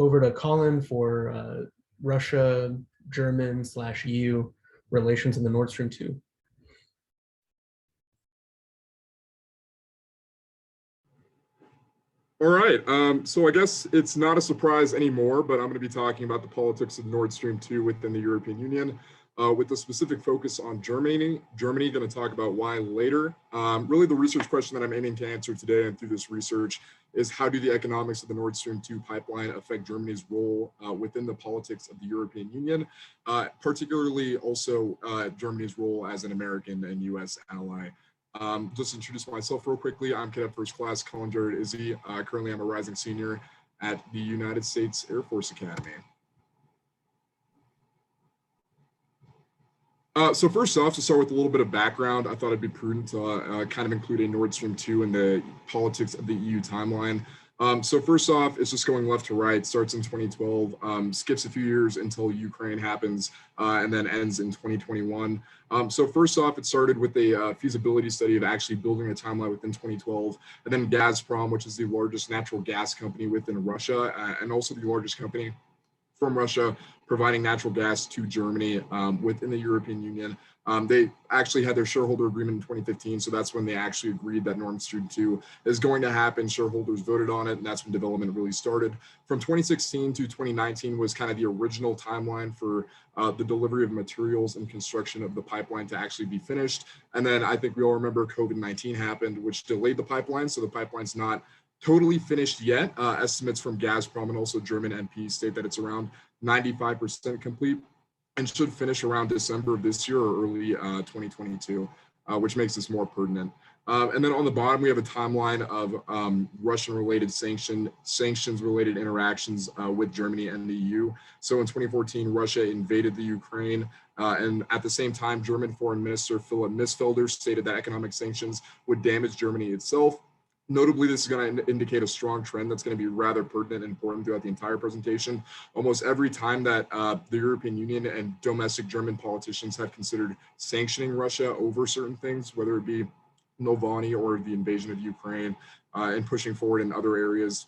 over to Colin for Russia, German/EU relations in the Nord Stream 2. All right, so I guess it's not a surprise anymore, but I'm going to be talking about the politics of Nord Stream 2 within the European Union, with a specific focus on Germany. Germany, going to talk about why later. Really, the research question that I'm aiming to answer today and through this research is how do the economics of the Nord Stream 2 pipeline affect Germany's role within the politics of the European Union, particularly also Germany's role as an American and US ally. Just to introduce myself real quickly, I'm Cadet First Class Colin Jarrett-Izzi. Currently, I'm a rising senior at the United States Air Force Academy. So first off, to start with a little bit of background, I thought it'd be prudent to kind of include a Nord Stream 2 in the politics of the EU timeline. So first off, it's just going left to right, starts in 2012, skips a few years until Ukraine happens, and then ends in 2021. So first off, it started with a feasibility study of actually building a timeline within 2012, and then Gazprom, which is the largest natural gas company within Russia, and also the largest company from Russia providing natural gas to Germany within the European Union. They actually had their shareholder agreement in 2015, so that's when they actually agreed that Nord Stream 2 is going to happen. Shareholders voted on it, and that's when development really started. From 2016 to 2019 was kind of the original timeline for the delivery of materials and construction of the pipeline to actually be finished. And then I think we all remember COVID-19 happened, which delayed the pipeline, so the pipeline's not totally finished yet. Estimates from Gazprom and also German MPs state that it's around 95% complete and should finish around December of this year or early 2022, which makes this more pertinent. And then on the bottom, we have a timeline of Russian-related sanctions-related interactions with Germany and the EU. So in 2014, Russia invaded the Ukraine, and at the same time, German Foreign Minister Philipp Missfelder stated that economic sanctions would damage Germany itself. Notably, this is going to indicate a strong trend that's going to be rather pertinent and important throughout the entire presentation. Almost every time that the European Union and domestic German politicians have considered sanctioning Russia over certain things, whether it be Navalny or the invasion of Ukraine, and pushing forward in other areas,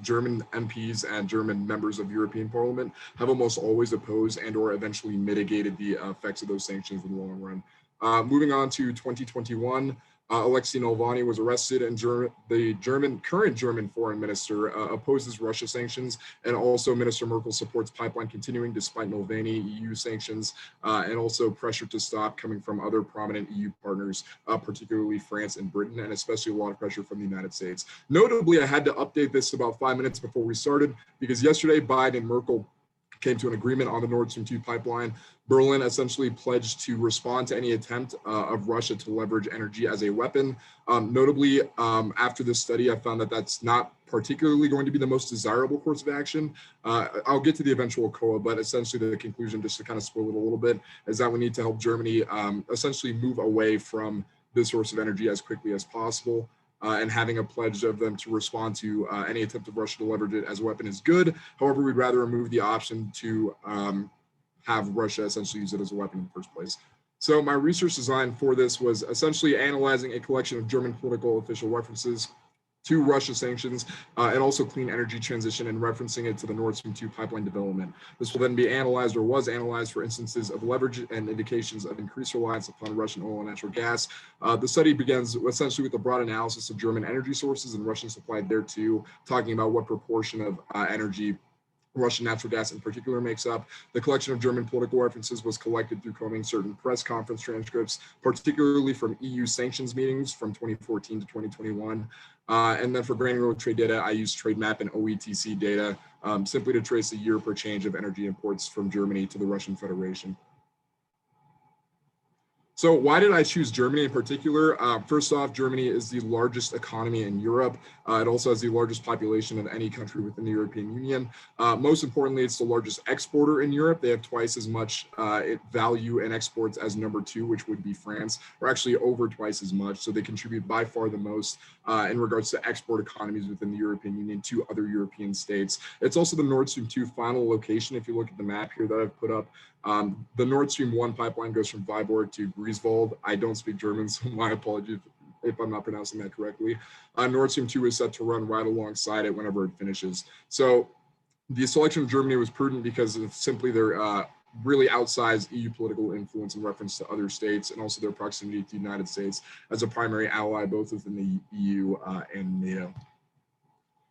German MPs and German members of European Parliament have almost always opposed and or eventually mitigated the effects of those sanctions in the long run. Moving on to 2021, Alexei Navalny was arrested, and the current German foreign minister opposes Russia sanctions, and also Minister Merkel supports pipeline continuing despite Navalny EU sanctions, and also pressure to stop coming from other prominent EU partners, particularly France and Britain, and especially a lot of pressure from the United States. Notably, I had to update this about 5 minutes before we started because yesterday Biden and Merkel came to an agreement on the Nord Stream 2 pipeline. Berlin essentially pledged to respond to any attempt of Russia to leverage energy as a weapon. Notably, after this study, I found that that's not particularly going to be the most desirable course of action. I'll get to the eventual COA, but essentially the conclusion, just to kind of spoil it a little bit, is that we need to help Germany essentially move away from this source of energy as quickly as possible. And having a pledge of them to respond to any attempt of Russia to leverage it as a weapon is good. However, we'd rather remove the option to have Russia essentially use it as a weapon in the first place. So my research design for this was essentially analyzing a collection of German political official references to Russia sanctions and also clean energy transition and referencing it to the Nord Stream 2 pipeline development. This will then be analyzed or was analyzed for instances of leverage and indications of increased reliance upon Russian oil and natural gas. The study begins essentially with a broad analysis of German energy sources and Russian supply thereto, talking about what proportion of energy Russian natural gas in particular makes up. The collection of German political references was collected through combing certain press conference transcripts, particularly from EU sanctions meetings from 2014 to 2021. And then for granular trade data, I used trade map and OETC data simply to trace the year per change of energy imports from Germany to the Russian Federation. So why did I choose Germany in particular? First off, Germany is the largest economy in Europe. It also has the largest population of any country within the European Union. Most importantly, it's the largest exporter in Europe. They have twice as much value in exports as number 2, which would be France, or actually over twice as much. So they contribute by far the most in regards to export economies within the European Union to other European states. It's also the Nord Stream 2 final location. If you look at the map here that I've put up, the Nord Stream 1 pipeline goes from Viborg to Greifswald. I don't speak German, so my apologies if I'm not pronouncing that correctly. Nord Stream 2 is set to run right alongside it whenever it finishes. So the selection of Germany was prudent because of simply their really outsized EU political influence in reference to other states, and also their proximity to the United States as a primary ally, both within the EU and NATO.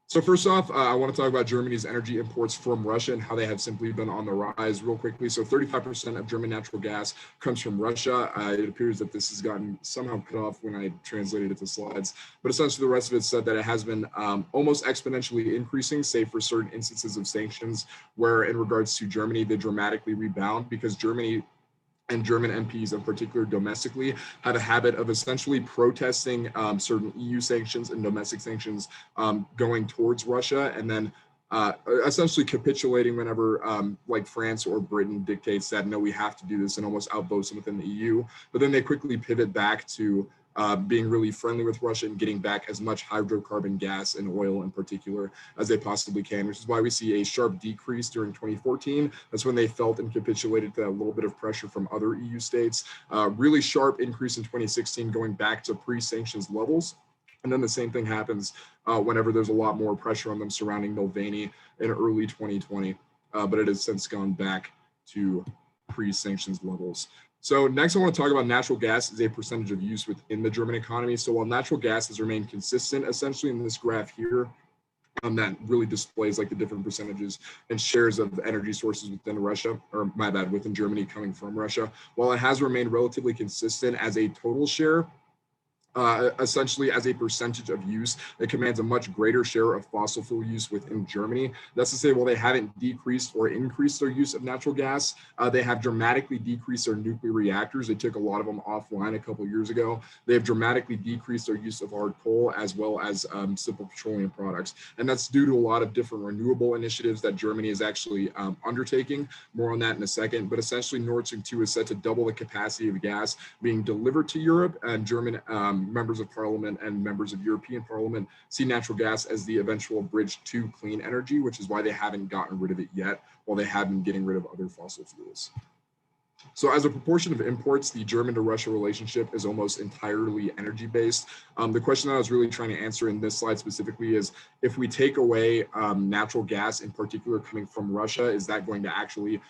So first off, I want to talk about Germany's energy imports from Russia and how they have simply been on the rise real quickly. So 35% of German natural gas comes from Russia. It appears that this has gotten somehow cut off when I translated it to slides, but essentially the rest of it said that it has been almost exponentially increasing, save for certain instances of sanctions, where in regards to Germany, they dramatically rebound because Germany and German MPs in particular domestically have a habit of essentially protesting certain EU sanctions and domestic sanctions going towards Russia, and then essentially capitulating whenever like France or Britain dictates that, no, we have to do this, and almost outvotes them within the EU. But then they quickly pivot back to being really friendly with Russia and getting back as much hydrocarbon gas and oil in particular as they possibly can, which is why we see a sharp decrease during 2014. That's when they felt and capitulated to that little bit of pressure from other EU states. Really sharp increase in 2016, going back to pre-sanctions levels. And then the same thing happens whenever there's a lot more pressure on them surrounding Mulvaney in early 2020. But it has since gone back to pre-sanctions levels. So next I want to talk about natural gas as a percentage of use within the German economy. So while natural gas has remained consistent essentially in this graph here, that really displays like the different percentages and shares of energy sources within Russia, or my bad, within Germany coming from Russia. While it has remained relatively consistent as a total share, essentially as a percentage of use, it commands a much greater share of fossil fuel use within Germany. That's to say, while they haven't decreased or increased their use of natural gas, they have dramatically decreased their nuclear reactors. They took a lot of them offline a couple of years ago. They have dramatically decreased their use of hard coal as well as simple petroleum products. And that's due to a lot of different renewable initiatives that Germany is actually undertaking. More on that in a second. But essentially, Nord Stream 2 is set to double the capacity of gas being delivered to Europe, and German members of parliament and members of European Parliament see natural gas as the eventual bridge to clean energy, which is why they haven't gotten rid of it yet, while they have been getting rid of other fossil fuels. So as a proportion of imports, the German to Russia relationship is almost entirely energy based. The question that I was really trying to answer in this slide specifically is, if we take away natural gas in particular coming from Russia, is that going to actually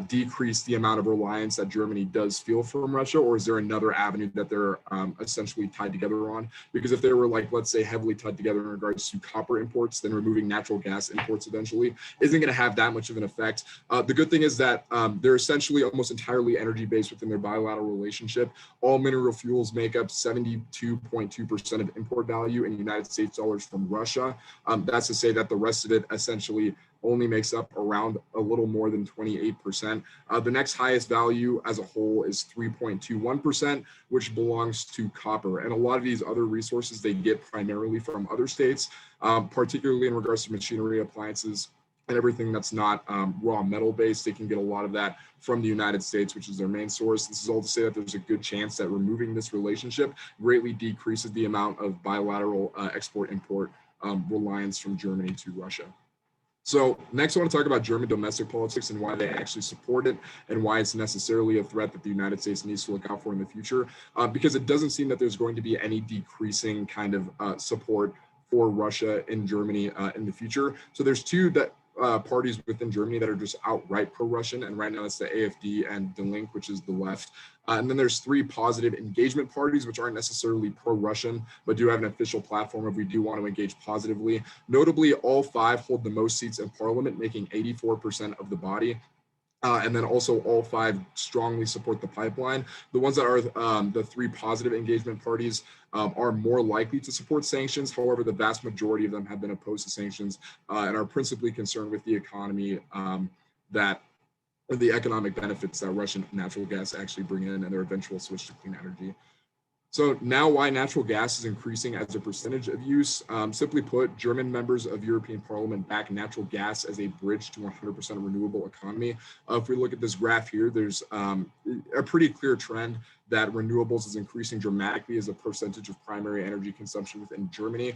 decrease the amount of reliance that Germany does feel from Russia, or is there another avenue that they're essentially tied together on? Because if they were, like, let's say, heavily tied together in regards to copper imports, then removing natural gas imports eventually isn't going to have that much of an effect. The good thing is that they're essentially almost entirely energy based within their bilateral relationship. All mineral fuels make up 72.2% of import value in United States dollars from Russia. That's to say that the rest of it essentially only makes up around a little more than 28%. The next highest value as a whole is 3.21%, which belongs to copper. And a lot of these other resources they get primarily from other states, particularly in regards to machinery, appliances, and everything that's not raw metal based. They can get a lot of that from the United States, which is their main source. This is all to say that there's a good chance that removing this relationship greatly decreases the amount of bilateral export-import reliance from Germany to Russia. So next I want to talk about German domestic politics and why they actually support it and why it's necessarily a threat that the United States needs to look out for in the future, because it doesn't seem that there's going to be any decreasing kind of support for Russia in Germany in the future. So there's two parties within Germany that are just outright pro-Russian, and right now it's the AfD and the Link, which is the left. And then there's three positive engagement parties, which aren't necessarily pro-Russian, but do have an official platform if we do want to engage positively. Notably, all five hold the most seats in parliament, making 84% of the body. And then also all five strongly support the pipeline. The ones that are the three positive engagement parties are more likely to support sanctions. However, the vast majority of them have been opposed to sanctions and are principally concerned with the economy the economic benefits that Russian natural gas actually bring in and their eventual switch to clean energy. So now why natural gas is increasing as a percentage of use. Simply put, German members of European Parliament back natural gas as a bridge to 100% renewable economy. If we look at this graph here, there's a pretty clear trend that renewables is increasing dramatically as a percentage of primary energy consumption within Germany.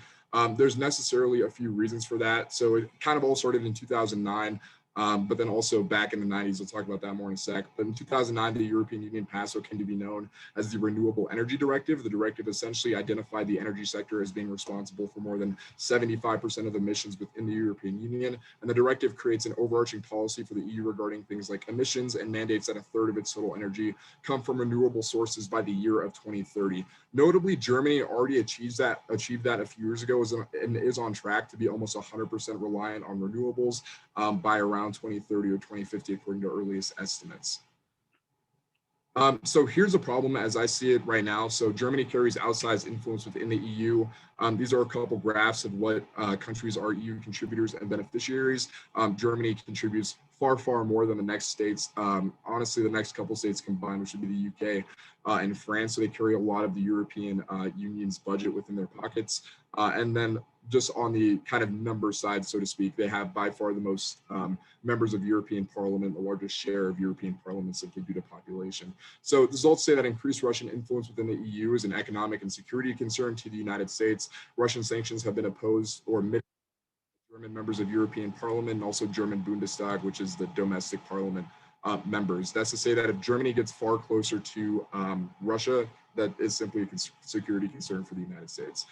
There's necessarily a few reasons for that. So it kind of all started in 2009. But then also back in the 90s, we'll talk about that more in a sec. But in 2009, the European Union passed what came to be known as the Renewable Energy Directive. The directive essentially identified the energy sector as being responsible for more than 75% of emissions within the European Union. And the directive creates an overarching policy for the EU regarding things like emissions and mandates that a third of its total energy come from renewable sources by the year of 2030. Notably, Germany already achieved that a few years ago and is on track to be almost 100% reliant on renewables by around 2030 or 2050, according to earliest estimates. So here's a problem as I see it right now. So Germany carries outsized influence within the EU. These are a couple graphs of what countries are EU contributors and beneficiaries. Germany contributes far, far more than the next states. Honestly, the next couple states combined, which would be the UK and France. So they carry a lot of the European Union's budget within their pockets. And then just on the kind of number side, so to speak, they have by far the most members of European Parliament, the largest share of European Parliament simply due to population. So the results say that increased Russian influence within the EU is an economic and security concern to the United States. Russian sanctions have been opposed or German members of European Parliament and also German Bundestag, which is the domestic parliament members. That's to say that if Germany gets far closer to Russia, that is simply a security concern for the United States.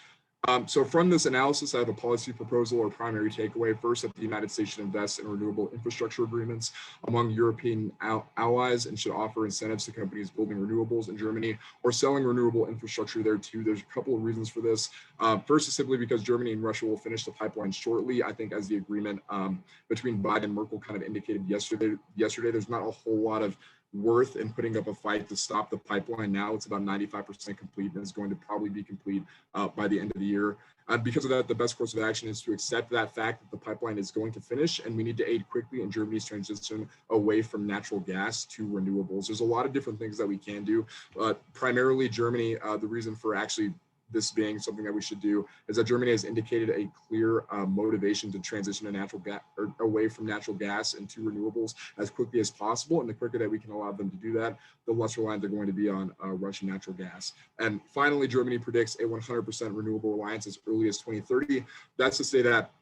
So from this analysis, I have a policy proposal or primary takeaway. First, that the United States should invest in renewable infrastructure agreements among European allies and should offer incentives to companies building renewables in Germany or selling renewable infrastructure there too. There's a couple of reasons for this. First is simply because Germany and Russia will finish the pipeline shortly. I think as the agreement between Biden and Merkel kind of indicated yesterday, there's not a whole lot of worth in putting up a fight to stop the pipeline now. It's about 95% complete and is going to probably be complete by the end of the year. Because of that, the best course of action is to accept that fact that the pipeline is going to finish and we need to aid quickly in Germany's transition away from natural gas to renewables. There's a lot of different things that we can do. Primarily Germany, the reason for actually this being something that we should do is that Germany has indicated a clear motivation to transition to natural gas or away from natural gas into renewables as quickly as possible. And the quicker that we can allow them to do that, the less reliant they're going to be on Russian natural gas. And finally, Germany predicts a 100% renewable reliance as early as 2030. That's to say that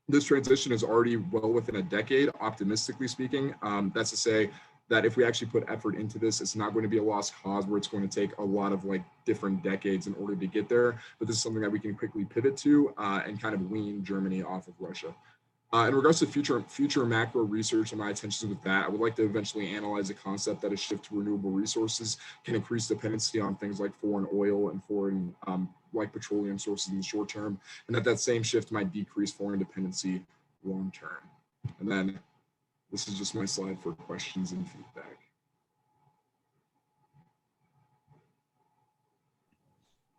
this transition is already well within a decade, optimistically speaking. That's to say that if we actually put effort into this, it's not going to be a lost cause where it's going to take a lot of like different decades in order to get there. But this is something that we can quickly pivot to and kind of wean Germany off of Russia. In regards to future macro research and my intentions with that, I would like to eventually analyze the concept that a shift to renewable resources can increase dependency on things like foreign oil and foreign like petroleum sources in the short term, and that same shift might decrease foreign dependency long term. And then this is just my slide for questions and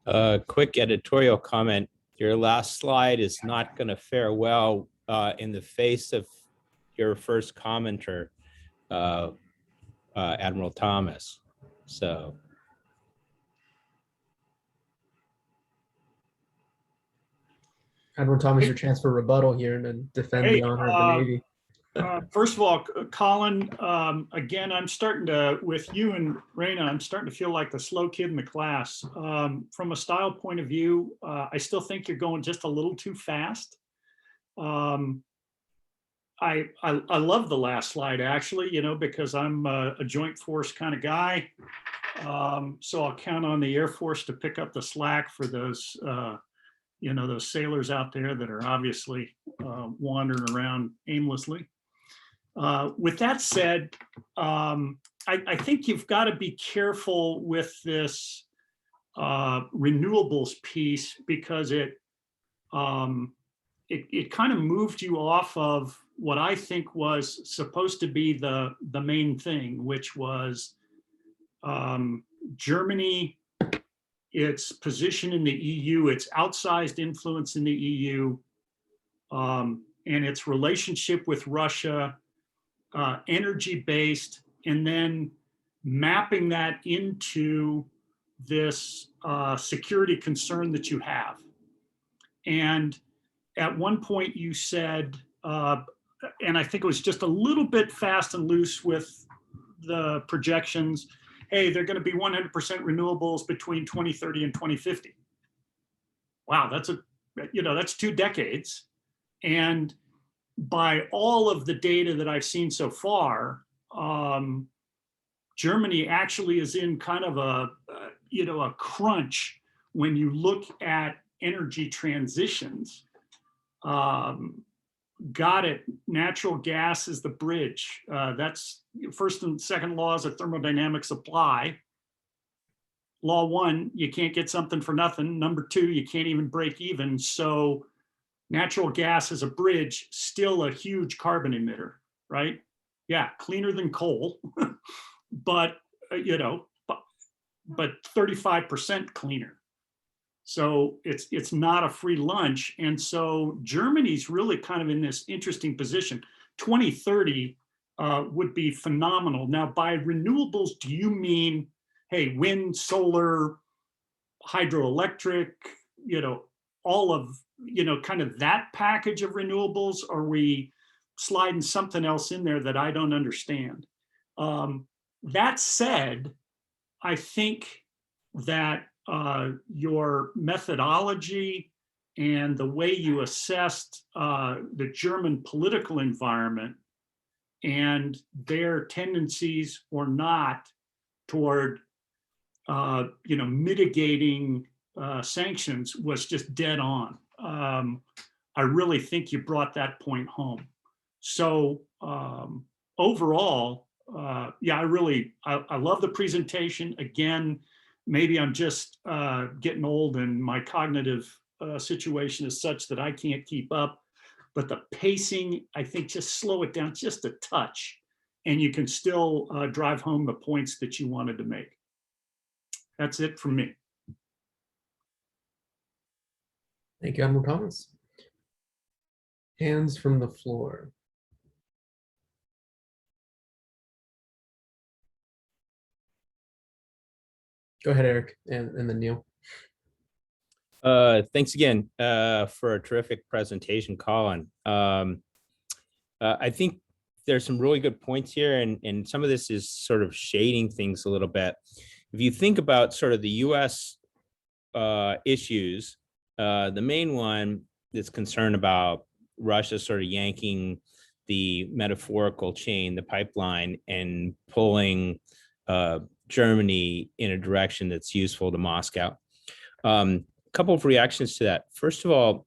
feedback. Quick editorial comment. Your last slide is not going to fare well in the face of your first commenter, Admiral Thomas. So. Admiral Thomas, your chance for rebuttal here and then defend the honor of the Navy. First of all, Colin, again, I'm starting to, with you and Raina, I'm starting to feel like the slow kid in the class. From a style point of view, I still think you're going just a little too fast. I love the last slide, actually, you know, because I'm a joint force kind of guy. So I'll count on the Air Force to pick up the slack for those, you know, those sailors out there that are obviously wandering around aimlessly. With that said, I think you've got to be careful with this renewables piece because it kind of moved you off of what I think was supposed to be the main thing, which was Germany, its position in the EU, its outsized influence in the EU, and its relationship with Russia, energy-based, and then mapping that into this security concern that you have. And at one point you said, and I think it was just a little bit fast and loose with the projections, hey, they're going to be 100% renewables between 2030 and 2050. Wow, that's 2 decades. And by all of the data that I've seen so far, Germany actually is in kind of a crunch when you look at energy transitions. Got it. Natural gas is the bridge. That's first and second laws of thermodynamics apply. Law one, you can't get something for nothing. Number two, you can't even break even. So natural gas as a bridge, still a huge carbon emitter, right? Yeah, cleaner than coal, but 35% cleaner. So it's not a free lunch. And so Germany's really kind of in this interesting position. 2030 would be phenomenal. Now, by renewables, do you mean, hey, wind, solar, hydroelectric, all of, kind of that package of renewables? Are we sliding something else in there that I don't understand? That said, I think that your methodology and the way you assessed the German political environment and their tendencies or not toward mitigating sanctions was just dead on. I really think you brought that point home. So overall, yeah, I love the presentation. Again, maybe I'm just getting old and my cognitive situation is such that I can't keep up. But the pacing, I think, just slow it down just a touch, and you can still drive home the points that you wanted to make. That's it from me. Thank you, Admiral Thomas. Hands from the floor. Go ahead, Eric, and then Neil. Thanks again for a terrific presentation, Colin. I think there's some really good points here, and some of this is sort of shading things a little bit. If you think about sort of the U.S. Issues, the main one that's concerned about Russia sort of yanking the metaphorical chain, the pipeline, and pulling Germany in a direction that's useful to Moscow. Couple of reactions to that. First of all,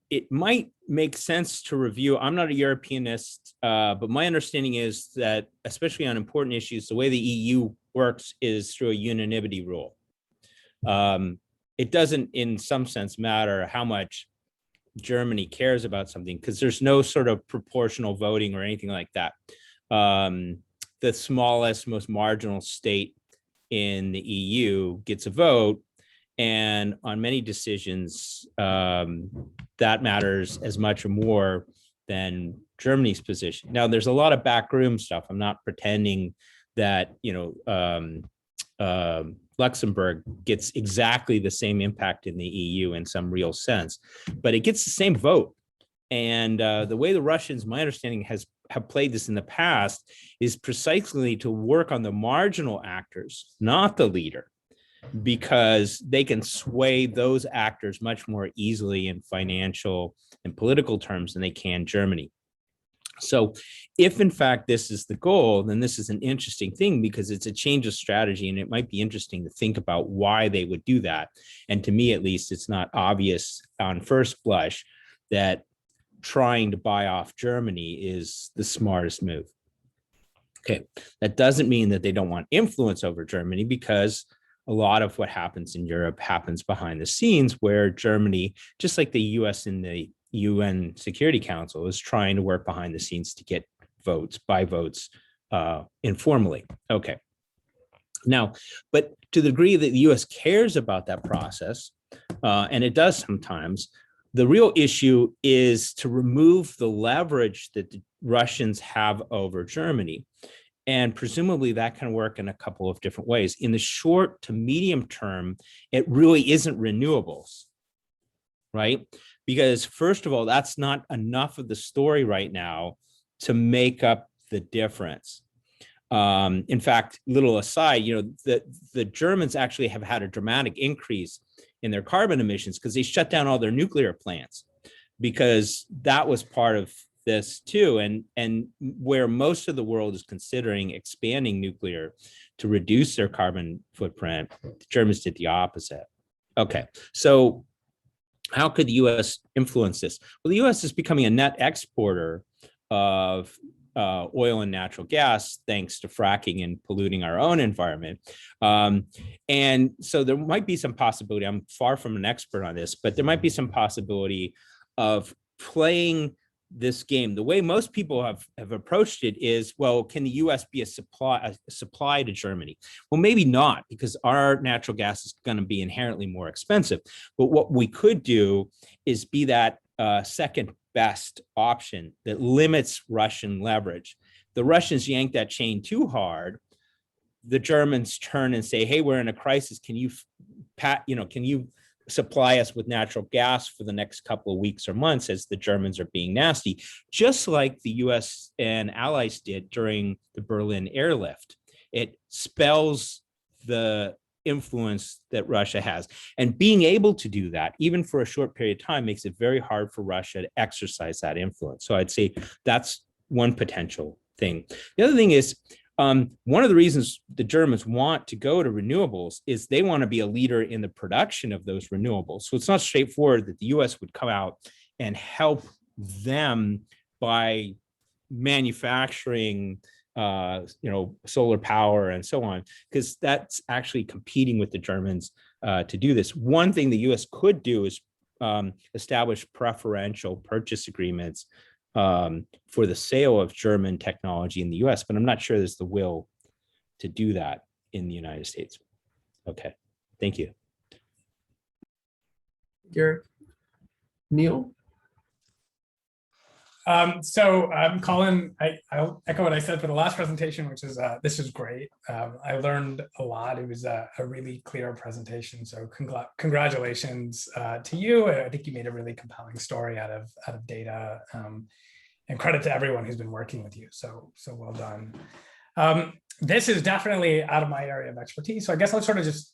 it might make sense to review. I'm not a Europeanist, but my understanding is that, especially on important issues, the way the EU works is through a unanimity rule. It doesn't, in some sense, matter how much Germany cares about something, because there's no sort of proportional voting or anything like that. The smallest, most marginal state in the EU gets a vote, and on many decisions, that matters as much or more than Germany's position. Now, there's a lot of backroom stuff. I'm not pretending that Luxembourg gets exactly the same impact in the EU in some real sense, but it gets the same vote. And the way the Russians, my understanding, have played this in the past is precisely to work on the marginal actors, not the leader, because they can sway those actors much more easily in financial and political terms than they can Germany. So if in fact this is the goal, then this is an interesting thing, because it's a change of strategy, and it might be interesting to think about why they would do that. And to me, at least, it's not obvious on first blush that trying to buy off Germany is the smartest move. Okay, that doesn't mean that they don't want influence over Germany, because a lot of what happens in Europe happens behind the scenes, where Germany, just like the US in the UN Security Council, is trying to work behind the scenes to get votes, buy votes informally. Okay. Now, but to the degree that the US cares about that process, and it does sometimes, the real issue is to remove the leverage that the Russians have over Germany. And presumably that can work in a couple of different ways. In the short to medium term, it really isn't renewables, right? Because first of all, that's not enough of the story right now to make up the difference. In fact, little aside, the Germans actually have had a dramatic increase in their carbon emissions because they shut down all their nuclear plants. because that was part of this too. And where most of the world is considering expanding nuclear to reduce their carbon footprint, the Germans did the opposite. Okay, so how could the US influence this? Well, the US is becoming a net exporter of oil and natural gas, thanks to fracking and polluting our own environment. And so there might be some possibility, I'm far from an expert on this, but there might be some possibility of playing this game. The way most people have approached it is, well, can the US be a supply to Germany? Well, maybe not, because our natural gas is going to be inherently more expensive. But what we could do is be that second best option that limits Russian leverage. The Russians yank that chain too hard, the Germans turn and say, hey, we're in a crisis. Can you supply us with natural gas for the next couple of weeks or months, as the Germans are being nasty, just like the US and allies did during the Berlin airlift. It spells the influence that Russia has. And being able to do that, even for a short period of time, makes it very hard for Russia to exercise that influence. So I'd say that's one potential thing. The other thing is, one of the reasons the Germans want to go to renewables is they want to be a leader in the production of those renewables. So it's not straightforward that the US would come out and help them by manufacturing solar power and so on, because that's actually competing with the Germans to do this. One thing the US could do is establish preferential purchase agreements for the sale of German technology in the US, but I'm not sure there's the will to do that in the United States. Okay, thank you. Garrett. Neil? Colin, I'll echo what I said for the last presentation, which is this is great. I learned a lot. It was a really clear presentation. So congratulations to you. I think you made a really compelling story out of data, and credit to everyone who's been working with you. So well done. This is definitely out of my area of expertise. So I guess I'll sort of just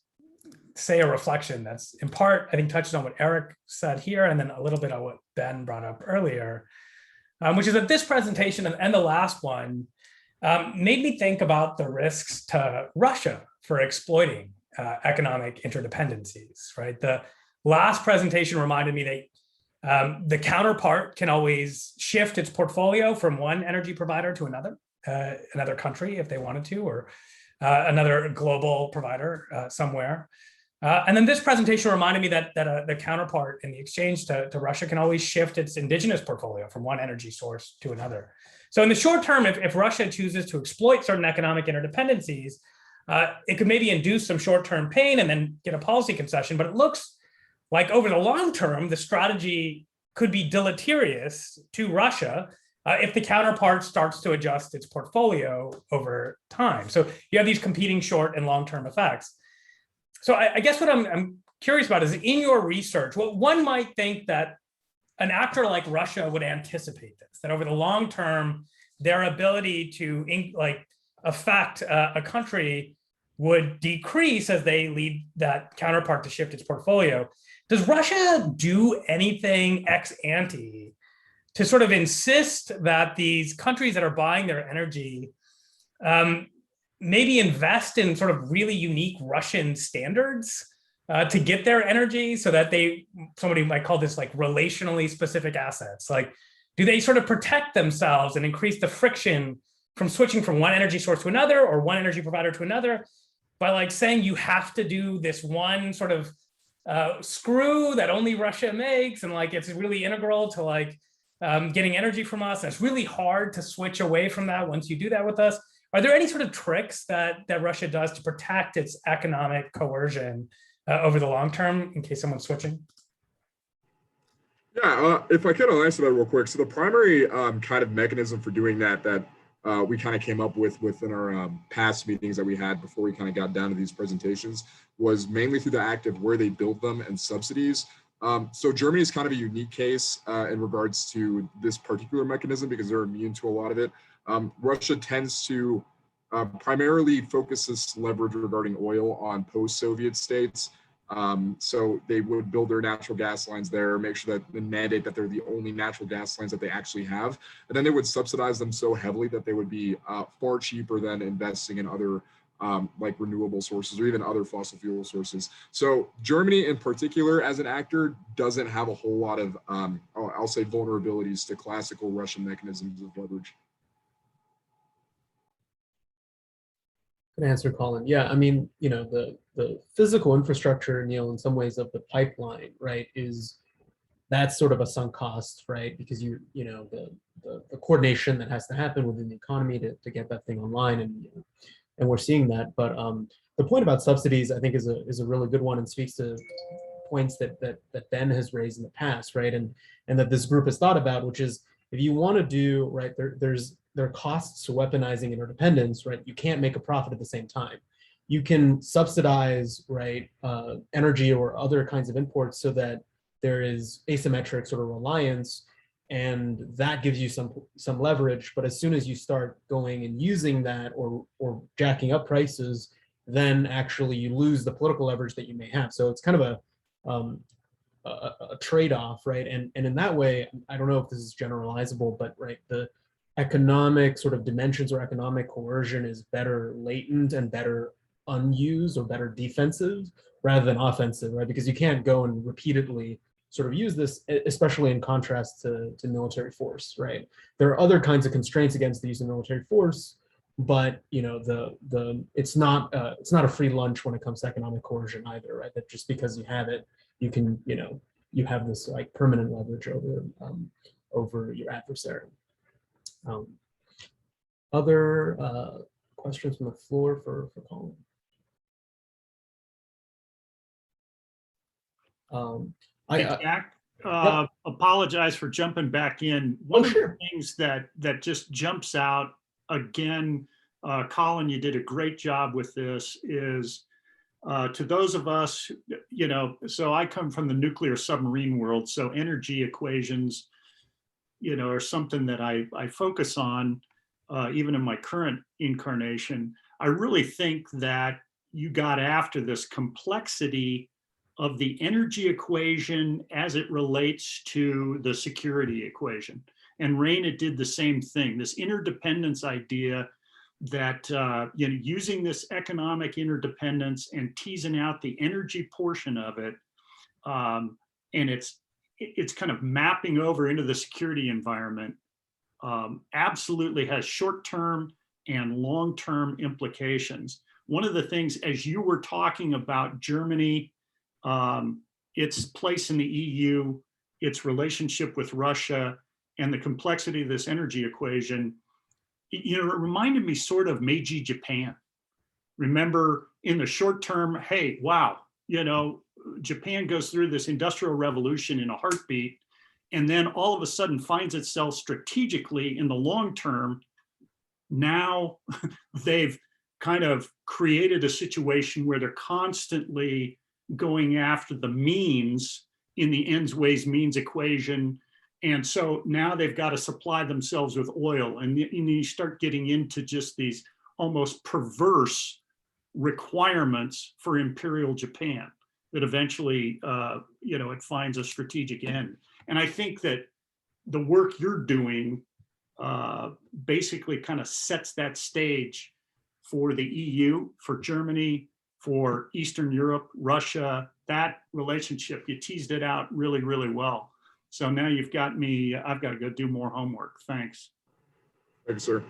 say a reflection that's in part, I think, touches on what Eric said here, and then a little bit on what Ben brought up earlier. Which is that this presentation and the last one made me think about the risks to Russia for exploiting economic interdependencies, right? The last presentation reminded me that the counterpart can always shift its portfolio from one energy provider to another country if they wanted to, or another global provider somewhere. And then this presentation reminded me that the counterpart in the exchange to Russia can always shift its indigenous portfolio from one energy source to another. So in the short term, if Russia chooses to exploit certain economic interdependencies, it could maybe induce some short-term pain and then get a policy concession. But it looks like over the long term, the strategy could be deleterious to Russia if the counterpart starts to adjust its portfolio over time. So you have these competing short and long-term effects. So I guess what I'm curious about is, in your research, well, one might think that an actor like Russia would anticipate this, that over the long term, their ability to affect a country would decrease as they lead that counterpart to shift its portfolio. Does Russia do anything ex ante to sort of insist that these countries that are buying their energy maybe invest in sort of really unique Russian standards to get their energy, so that somebody might call this like relationally specific assets? Like, do they sort of protect themselves and increase the friction from switching from one energy source to another, or one energy provider to another, by like saying you have to do this one sort of screw that only Russia makes, and like it's really integral to like getting energy from us, and it's really hard to switch away from that once you do that with us? Are there any sort of tricks that Russia does to protect its economic coercion over the long term in case someone's switching? Yeah, if I could, I'll answer that real quick. So the primary kind of mechanism for doing that we kind of came up with within our past meetings that we had before we kind of got down to these presentations was mainly through the act of where they build them and subsidies. So Germany is kind of a unique case in regards to this particular mechanism because they're immune to a lot of it. Russia tends to primarily focus its leverage regarding oil on post-Soviet states. So they would build their natural gas lines there, make sure that the mandate that they're the only natural gas lines that they actually have. And then they would subsidize them so heavily that they would be far cheaper than investing in other like renewable sources or even other fossil fuel sources. So Germany in particular as an actor doesn't have a whole lot of, I'll say, vulnerabilities to classical Russian mechanisms of leverage. Good answer, Colin. Yeah, I mean, you know, the physical infrastructure, Neil, in some ways of the pipeline, right, that's sort of a sunk cost, right? Because you know, the coordination that has to happen within the economy to get that thing online, and you know, and we're seeing that. But the point about subsidies, I think, is a really good one and speaks to points that Ben has raised in the past, right? And that this group has thought about, which is if you want to do right, there are costs to weaponizing interdependence, right? You can't make a profit at the same time. You can subsidize, right, energy or other kinds of imports so that there is asymmetric sort of reliance, and that gives you some leverage. But as soon as you start going and using that or jacking up prices, then actually you lose the political leverage that you may have. So it's kind of a trade-off, right? And in that way, I don't know if this is generalizable, but right, the economic sort of dimensions or economic coercion is better latent and better unused or better defensive rather than offensive, right? Because you can't go and repeatedly sort of use this, especially in contrast to military force, right? There are other kinds of constraints against the use of military force, but you know, it's not a free lunch when it comes to economic coercion either, right? That just because you have it, you can, you know, you have this like permanent leverage over your adversary. Other questions from the floor for Colin? Jack, apologize for jumping back in. One of the things that just jumps out again, Colin, you did a great job with this, is to those of us, you know, so I come from the nuclear submarine world, so energy equations, you know, are something that I focus on even in my current incarnation. I really think that you got after this complexity of the energy equation as it relates to the security equation. And Raina did the same thing, this interdependence idea that you know, using this economic interdependence and teasing out the energy portion of it, and it's kind of mapping over into the security environment, absolutely has short-term and long-term implications. One of the things, as you were talking about Germany, its place in the EU, its relationship with Russia, and the complexity of this energy equation, you know, it reminded me sort of Meiji Japan. Remember, in the short term, hey, wow, you know, Japan goes through this industrial revolution in a heartbeat, and then all of a sudden finds itself strategically in the long term. Now they've kind of created a situation where they're constantly going after the means in the ends, ways, means equation. And so now they've got to supply themselves with oil, and you start getting into just these almost perverse requirements for imperial Japan that eventually, you know, it finds a strategic end. And I think that the work you're doing basically kind of sets that stage for the EU, for Germany, for Eastern Europe, Russia. That relationship, you teased it out really, really well. So now you've got me, I've got to go do more homework. Thanks. Thanks, sir.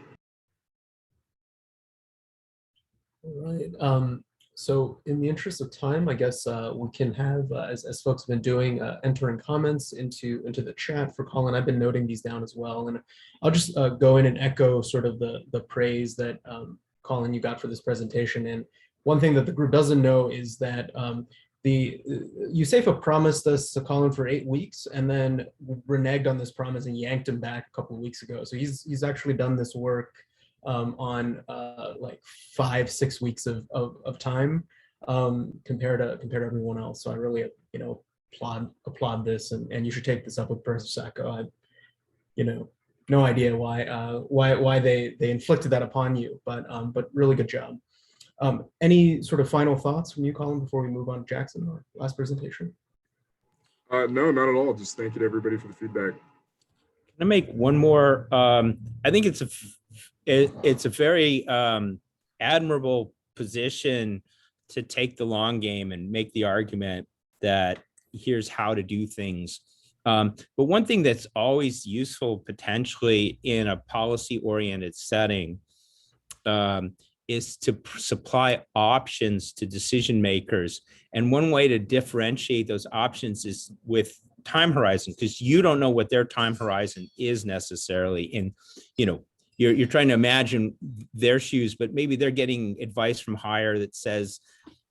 All right. So in the interest of time, I guess we can have, as folks have been doing, entering comments into the chat for Colin. I've been noting these down as well. And I'll just go in and echo sort of the praise that Colin, you got for this presentation. And one thing that the group doesn't know is that the USAF promised us to Colin for 8 weeks and then reneged on this promise and yanked him back a couple of weeks ago. So he's actually done this work on like 5-6 weeks of time compared to everyone else. So I really, you know, applaud this, and you should take this up with Professor Sacco. I, you know, no idea why they inflicted that upon you, but really good job. Any sort of final thoughts from you, Colin, before we move on to Jackson, our last presentation? No, not at all. Just thank you to everybody for the feedback. Can I make one more? I think it's a very admirable position to take the long game and make the argument that here's how to do things. But one thing that's always useful potentially in a policy-oriented setting is to supply options to decision makers. And one way to differentiate those options is with time horizon, because you don't know what their time horizon is necessarily. In, you know, you're trying to imagine their shoes, but maybe they're getting advice from higher that says,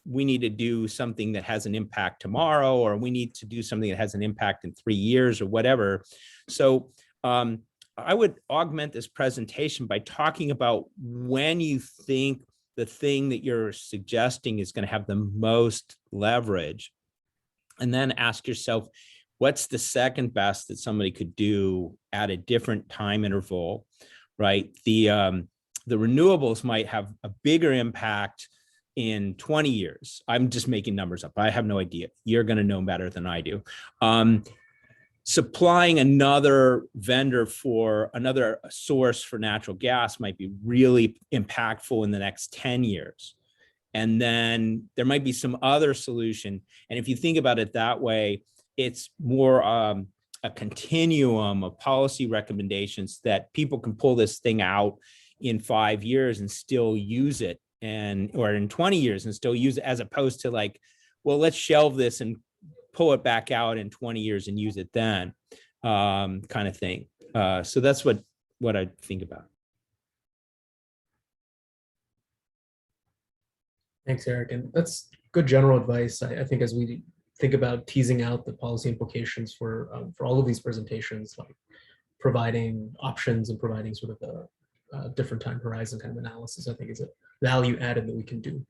we need to do something that has an impact tomorrow, or we need to do something that has an impact in 3 years or whatever. So I would augment this presentation by talking about when you think the thing that you're suggesting is going to have the most leverage, and then ask yourself, what's the second best that somebody could do at a different time interval, right? The renewables might have a bigger impact in 20 years. I'm just making numbers up. I have no idea. You're going to know better than I do. Supplying another vendor for another source for natural gas might be really impactful in the next 10 years. And then there might be some other solution. And if you think about it that way, it's more a continuum of policy recommendations that people can pull this thing out in 5 years and still use it, or in 20 years and still use it, as opposed to like, well, let's shelve this and pull it back out in 20 years and use it then, kind of thing. So that's what I think about. Thanks, Eric. And that's good general advice. I think as we think about teasing out the policy implications for all of these presentations, like providing options and providing sort of a different time horizon kind of analysis, I think is a value added that we can do.